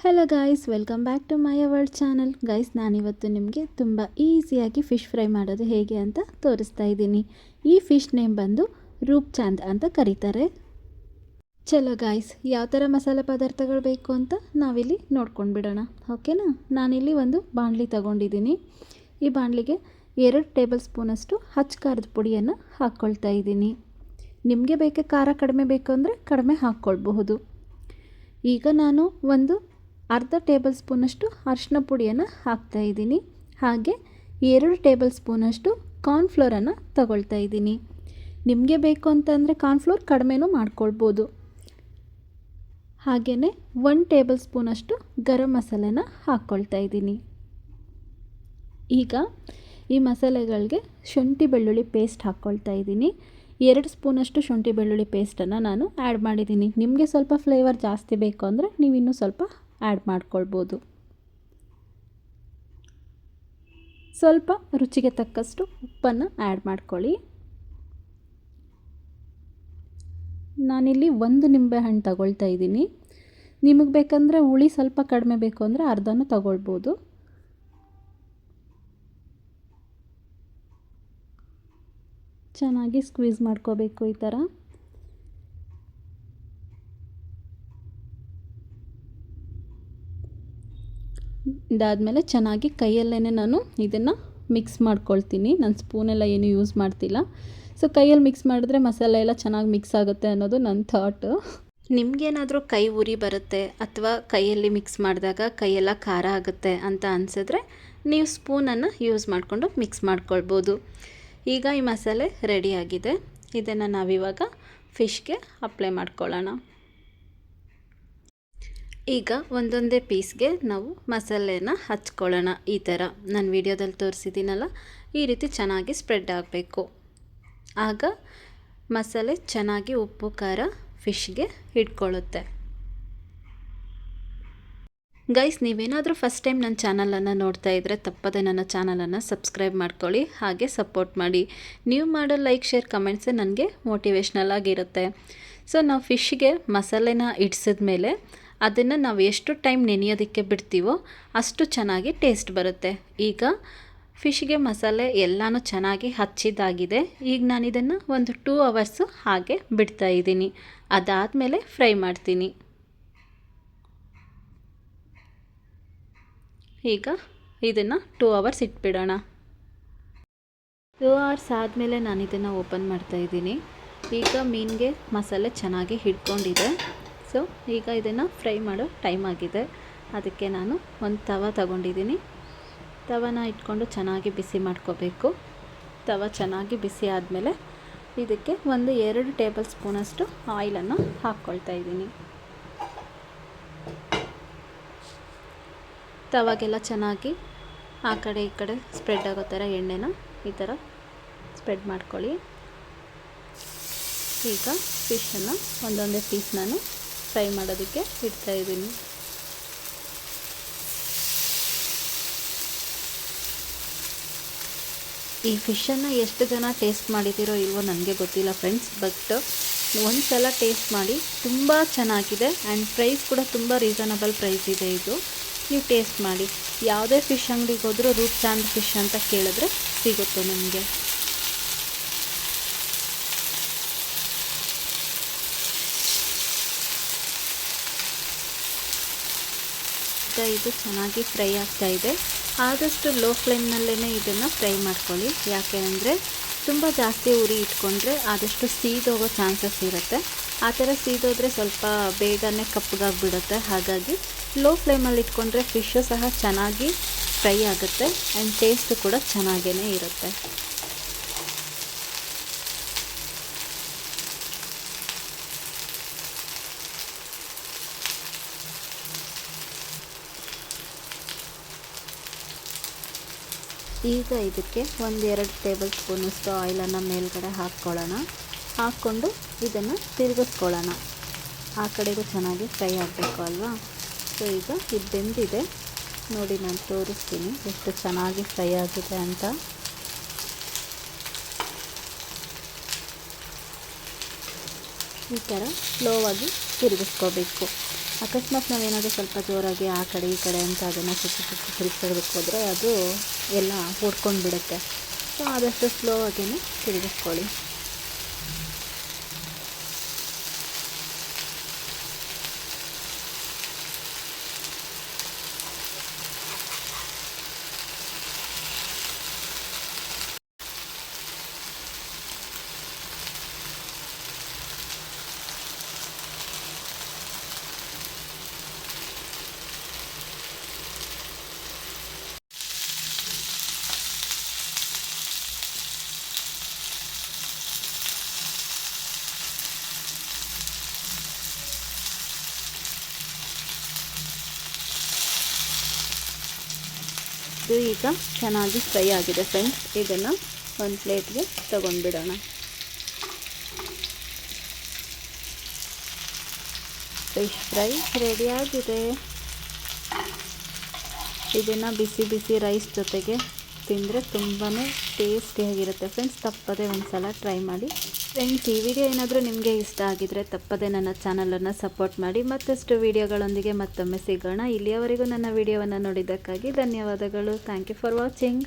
Hello guys, welcome back to my world channel. Guys, ನಾನಿವತ್ತು ನಿಮಗೆ ತುಂಬ ಈಸಿಯಾಗಿ ಫಿಶ್ ಫ್ರೈ ಮಾಡೋದು ಹೇಗೆ ಅಂತ ತೋರಿಸ್ತಾ ಇದ್ದೀನಿ. ಈ ಫಿಶ್ ನೇಮ್ ಬಂದು ರೂಪ್ಚಾಂದ್ ಅಂತ ಕರೀತಾರೆ. ಚಲೋ ಗಾಯ್ಸ್, ಯಾವ ಥರ ಮಸಾಲೆ ಪದಾರ್ಥಗಳು ಬೇಕು ಅಂತ ನಾವಿಲ್ಲಿ ನೋಡ್ಕೊಂಡು ಬಿಡೋಣ. ಓಕೆನಾ? ನಾನಿಲ್ಲಿ ಒಂದು ಬಾಣಲಿ ತಗೊಂಡಿದ್ದೀನಿ. ಈ ಬಾಣಲಿಗೆ 2 ಟೇಬಲ್ ಸ್ಪೂನಷ್ಟು ಹಚ್ಚ ಖಾರದ ಪುಡಿಯನ್ನು ಹಾಕ್ಕೊಳ್ತಾ ಇದ್ದೀನಿ. ನಿಮಗೆ ಬೇಕೆ ಖಾರ ಕಡಿಮೆ ಬೇಕು ಅಂದರೆ ಕಡಿಮೆ ಹಾಕ್ಕೊಳ್ಬಹುದು. ಈಗ ನಾನು ಒಂದು ಅರ್ಧ ಟೇಬಲ್ ಸ್ಪೂನಷ್ಟು ಅರಿಶಿನ ಪುಡಿಯನ್ನು ಹಾಕ್ತಾಯಿದ್ದೀನಿ. ಹಾಗೆ 2 ಟೇಬಲ್ ಸ್ಪೂನಷ್ಟು ಕಾರ್ನ್ಫ್ಲೋರನ್ನು ತಗೊಳ್ತಾ ಇದ್ದೀನಿ. ನಿಮಗೆ ಬೇಕು ಅಂತಂದರೆ ಕಾರ್ನ್ಫ್ಲೋರ್ ಕಡಿಮೆನೂ ಮಾಡ್ಕೊಳ್ಬೋದು. ಹಾಗೆಯೇ 1 ಟೇಬಲ್ ಸ್ಪೂನಷ್ಟು ಗರಂ ಮಸಾಲೆನ ಹಾಕ್ಕೊಳ್ತಾ ಇದ್ದೀನಿ. ಈಗ ಈ ಮಸಾಲೆಗಳಿಗೆ ಶುಂಠಿ ಬೆಳ್ಳುಳ್ಳಿ ಪೇಸ್ಟ್ ಹಾಕ್ಕೊಳ್ತಾ ಇದ್ದೀನಿ. 2 ಸ್ಪೂನಷ್ಟು ಶುಂಠಿ ಬೆಳ್ಳುಳ್ಳಿ ಪೇಸ್ಟನ್ನು ನಾನು ಆ್ಯಡ್ ಮಾಡಿದ್ದೀನಿ. ನಿಮಗೆ ಸ್ವಲ್ಪ ಫ್ಲೇವರ್ ಜಾಸ್ತಿ ಬೇಕು ಅಂದರೆ ನೀವು ಇನ್ನೂ ಸ್ವಲ್ಪ ಆ್ಯಡ್ ಮಾಡ್ಕೊಳ್ಬೋದು. ಸ್ವಲ್ಪ ರುಚಿಗೆ ತಕ್ಕಷ್ಟು ಉಪ್ಪನ್ನು ಆ್ಯಡ್ ಮಾಡ್ಕೊಳ್ಳಿ. ನಾನಿಲ್ಲಿ 1 ನಿಂಬೆಹಣ್ಣು ತಗೊಳ್ತಾ ಇದ್ದೀನಿ. ನಿಮಗೆ ಬೇಕಂದರೆ ಹುಳಿ ಸ್ವಲ್ಪ ಕಡಿಮೆ ಬೇಕು ಅಂದರೆ ಅರ್ಧನೂ ತಗೊಳ್ಬೋದು. ಚೆನ್ನಾಗಿ ಸ್ಕ್ವೀಸ್ ಮಾಡ್ಕೋಬೇಕು ಈ ಥರ. ಇದಾದಮೇಲೆ ಚೆನ್ನಾಗಿ ಕೈಯಲ್ಲೇ ನಾನು ಇದನ್ನು ಮಿಕ್ಸ್ ಮಾಡ್ಕೊಳ್ತೀನಿ. ನಾನು ಸ್ಪೂನೆಲ್ಲ ಏನು ಯೂಸ್ ಮಾಡ್ತಿಲ್ಲ. ಸೊ ಕೈಯಲ್ಲಿ ಮಿಕ್ಸ್ ಮಾಡಿದ್ರೆ ಮಸಾಲೆ ಎಲ್ಲ ಚೆನ್ನಾಗಿ ಮಿಕ್ಸ್ ಆಗುತ್ತೆ ಅನ್ನೋದು ನನ್ನ ಥಾಟು. ನಿಮಗೇನಾದರೂ ಕೈ ಉರಿ ಬರುತ್ತೆ ಅಥವಾ ಕೈಯಲ್ಲಿ ಮಿಕ್ಸ್ ಮಾಡಿದಾಗ ಕೈಯೆಲ್ಲ ಖಾರ ಆಗುತ್ತೆ ಅಂತ ಅನಿಸಿದ್ರೆ ನೀವು ಸ್ಪೂನನ್ನು ಯೂಸ್ ಮಾಡಿಕೊಂಡು ಮಿಕ್ಸ್ ಮಾಡ್ಕೊಳ್ಬೋದು. ಈಗ ಈ ಮಸಾಲೆ ರೆಡಿಯಾಗಿದೆ. ಇದನ್ನು ನಾವಿವಾಗ ಫಿಶ್ಗೆ ಅಪ್ಲೈ ಮಾಡ್ಕೊಳ್ಳೋಣ. ಈಗ ಒಂದೊಂದೇ ಪೀಸ್ಗೆ ನಾವು ಮಸಾಲೆನ ಹಚ್ಕೊಳ್ಳೋಣ. ಈ ಥರ ನಾನು ವಿಡಿಯೋದಲ್ಲಿ ತೋರಿಸಿದ್ದೀನಲ್ಲ, ಈ ರೀತಿ ಚೆನ್ನಾಗಿ ಸ್ಪ್ರೆಡ್ ಆಗಬೇಕು. ಆಗ ಮಸಾಲೆ ಚೆನ್ನಾಗಿ ಉಪ್ಪು ಖಾರ ಫಿಶ್ಗೆ ಹಿಡ್ಕೊಳ್ಳುತ್ತೆ. ಗೈಸ್, ನೀವೇನಾದರೂ ಫಸ್ಟ್ ಟೈಮ್ ನನ್ನ ಚಾನಲನ್ನು ನೋಡ್ತಾ ಇದ್ದರೆ ತಪ್ಪದೆ ನನ್ನ ಚಾನಲನ್ನು ಸಬ್ಸ್ಕ್ರೈಬ್ ಮಾಡ್ಕೊಳ್ಳಿ. ಹಾಗೆ ಸಪೋರ್ಟ್ ಮಾಡಿ. ನೀವು ಮಾಡೋ ಲೈಕ್, ಶೇರ್, ಕಮೆಂಟ್ಸೇ ನನಗೆ ಮೋಟಿವೇಶ್ನಲ್ ಆಗಿರುತ್ತೆ. ಸೊ ನಾವು ಫಿಶ್ಗೆ ಮಸಾಲೆನ ಇಡ್ಸಿದ ಮೇಲೆ ಅದನ್ನು ನಾವು ಎಷ್ಟು ಟೈಮ್ ನೆನೆಯೋದಕ್ಕೆ ಬಿಡ್ತೀವೋ ಅಷ್ಟು ಚೆನ್ನಾಗಿ ಟೇಸ್ಟ್ ಬರುತ್ತೆ. ಈಗ ಫಿಶ್ಗೆ ಮಸಾಲೆ ಎಲ್ಲನೂ ಚೆನ್ನಾಗಿ ಹಚ್ಚಿದ್ದಾಗಿದೆ. ಈಗ ನಾನು ಇದನ್ನು ಒಂದು 2 ಅವರ್ಸು ಹಾಗೆ ಬಿಡ್ತಾ ಇದ್ದೀನಿ. ಅದಾದಮೇಲೆ ಫ್ರೈ ಮಾಡ್ತೀನಿ. ಈಗ ಇದನ್ನು 2 ಅವರ್ಸ್ ಇಟ್ಬಿಡೋಣ. 2 ಅವರ್ಸ್ ಆದಮೇಲೆ ನಾನು ಇದನ್ನು ಓಪನ್ ಮಾಡ್ತಾಯಿದ್ದೀನಿ. ಈಗ ಮೀನಿಗೆ ಮಸಾಲೆ ಚೆನ್ನಾಗಿ ಹಿಡ್ಕೊಂಡಿದೆ. ಸೊ ಈಗ ಇದನ್ನು ಫ್ರೈ ಮಾಡೋ ಟೈಮ್ ಆಗಿದೆ. ಅದಕ್ಕೆ ನಾನು ಒಂದು ತವ ತಗೊಂಡಿದ್ದೀನಿ. ತವನ ಇಟ್ಕೊಂಡು ಚೆನ್ನಾಗಿ ಬಿಸಿ ಮಾಡ್ಕೋಬೇಕು. ತವ ಚೆನ್ನಾಗಿ ಬಿಸಿ ಆದಮೇಲೆ ಇದಕ್ಕೆ ಒಂದು 2 ಟೇಬಲ್ ಸ್ಪೂನಷ್ಟು ಆಯಿಲನ್ನು ಹಾಕ್ಕೊಳ್ತಾ ಇದ್ದೀನಿ. ತವಾಗೆಲ್ಲ ಚೆನ್ನಾಗಿ ಆ ಕಡೆ ಈ ಕಡೆ ಸ್ಪ್ರೆಡ್ ಆಗೋ ಥರ ಎಣ್ಣೆನ ಈ ಥರ ಸ್ಪ್ರೆಡ್ ಮಾಡ್ಕೊಳ್ಳಿ. ಈಗ ಫಿಶನ್ನು ಒಂದೊಂದೇ ಪೀಸ್ ನಾನು ಫ್ರೈ ಮಾಡೋದಕ್ಕೆ ಇಡ್ತಾ ಇದ್ದೀನಿ. ಈ ಫಿಶನ್ನು ಎಷ್ಟು ಜನ ಟೇಸ್ಟ್ ಮಾಡಿದ್ದೀರೋ ಇಲ್ವೋ ನನಗೆ ಗೊತ್ತಿಲ್ಲ ಫ್ರೆಂಡ್ಸ್, ಬಟ್ ಒಂದು ಸಲ ಟೇಸ್ಟ್ ಮಾಡಿ. ತುಂಬ ಚೆನ್ನಾಗಿದೆ ಆ್ಯಂಡ್ ಪ್ರೈಸ್ ಕೂಡ ತುಂಬ ರೀಸನಬಲ್ ಪ್ರೈಸ್ ಇದೆ. ಇದು ನೀವು ಟೇಸ್ಟ್ ಮಾಡಿ. ಯಾವುದೇ ಫಿಶ್ ಅಂಗಡಿಗೆ ಹೋದರೂ ರೂಪ್ಚಾಂದ್ ಫಿಶ್ ಅಂತ ಕೇಳಿದ್ರೆ ಸಿಗುತ್ತೆ ನಿಮಗೆ. ಇದು ಚೆನ್ನಾಗಿ ಫ್ರೈ ಆಗ್ತಾ ಇದೆ. ಆದಷ್ಟು ಲೋ ಫ್ಲೇಮ್ನಲ್ಲೇ ಇದನ್ನು ಫ್ರೈ ಮಾಡ್ಕೊಳ್ಳಿ. ಯಾಕೆ ಅಂದರೆ ತುಂಬ ಜಾಸ್ತಿ ಉರಿ ಇಟ್ಕೊಂಡ್ರೆ ಆದಷ್ಟು ಸೀದೋಗೋ ಚಾನ್ಸಸ್ ಇರುತ್ತೆ. ಆ ಥರ ಸೀದೋದ್ರೆ ಸ್ವಲ್ಪ ಬೇಗನೆ ಕಪ್ಪಗಾಗಿಬಿಡುತ್ತೆ. ಹಾಗಾಗಿ ಲೋ ಫ್ಲೇಮಲ್ಲಿ ಇಟ್ಕೊಂಡ್ರೆ ಫಿಶ್ಶು ಸಹ ಚೆನ್ನಾಗಿ ಫ್ರೈ ಆಗುತ್ತೆ ಆ್ಯಂಡ್ ಟೇಸ್ಟು ಕೂಡ ಚೆನ್ನಾಗೇ ಇರುತ್ತೆ. ಈಗ ಇದಕ್ಕೆ 1-2 ಟೇಬಲ್ ಸ್ಪೂನಷ್ಟು ಆಯಿಲನ್ನು ಮೇಲ್ಗಡೆ ಹಾಕ್ಕೊಳ್ಳೋಣ. ಹಾಕ್ಕೊಂಡು ಇದನ್ನು ತಿರುಗಿಸ್ಕೊಳ್ಳೋಣ. ಆ ಕಡೆಗೂ ಚೆನ್ನಾಗಿ ಫ್ರೈ ಆಗಬೇಕು ಅಲ್ವಾ. ಸೊ ಈಗ ಇದು ಬೆಂದಿದೆ ನೋಡಿ, ನಾನು ತೋರಿಸ್ತೀನಿ ಎಷ್ಟು ಚೆನ್ನಾಗಿ ಫ್ರೈ ಆಗಿದೆ ಅಂತ. ಈ ಥರ ಸ್ಲೋವಾಗಿ ತಿರುಗಿಸ್ಕೋಬೇಕು. ಅಕಸ್ಮಾತ್ ನಾವೇನಾದರೂ ಸ್ವಲ್ಪ ಜೋರಾಗಿ ಆ ಕಡೆ ಈ ಕಡೆ ಅಂತ ಅದನ್ನು ಸುತ್ತಿ ತಿರುಗಿಸೋದಕ್ಕೆ ಹೋದರೆ ಅದು ಎಲ್ಲ ಹೊಡ್ಕೊಂಡು ಬಿಡುತ್ತೆ. ಸೊ ಆದಷ್ಟು ಸ್ಲೋ ಆಗಿಯೇ ತಿರುಗಿಸ್ಕೊಳ್ಳಿ. ಇದು ಈಗ ಚೆನ್ನಾಗಿ ಫ್ರೈ ಆಗಿದೆ ಫ್ರೆಂಡ್ಸ್. ಇದನ್ನು ಒಂದು ಪ್ಲೇಟ್ಗೆ ತಗೊಂಡ್ಬಿಡೋಣ. ಫಿಶ್ ಫ್ರೈ ರೆಡಿಯಾಗಿದೆ. ಇದನ್ನು ಬಿಸಿ ಬಿಸಿ ರೈಸ್ ಜೊತೆಗೆ ತಿಂದರೆ ತುಂಬಾ ಟೇಸ್ಟಿಯಾಗಿರುತ್ತೆ ಫ್ರೆಂಡ್ಸ್. ತಪ್ಪದೆ ಒಂದು ಸಲ ಟ್ರೈ ಮಾಡಿ ಫ್ರೆಂಡ್ಸ್. ಈ ವಿಡಿಯೋ ಏನಾದರೂ ನಿಮಗೆ ಇಷ್ಟ ಆಗಿದ್ದರೆ ತಪ್ಪದೆ ನನ್ನ ಚಾನಲನ್ನು ಸಪೋರ್ಟ್ ಮಾಡಿ. ಮತ್ತಷ್ಟು ವಿಡಿಯೋಗಳೊಂದಿಗೆ ಮತ್ತೊಮ್ಮೆ ಸಿಗೋಣ. ಇಲ್ಲಿಯವರೆಗೂ ನನ್ನ ವಿಡಿಯೋವನ್ನು ನೋಡಿದ್ದಕ್ಕಾಗಿ ಧನ್ಯವಾದಗಳು. Thank you for watching.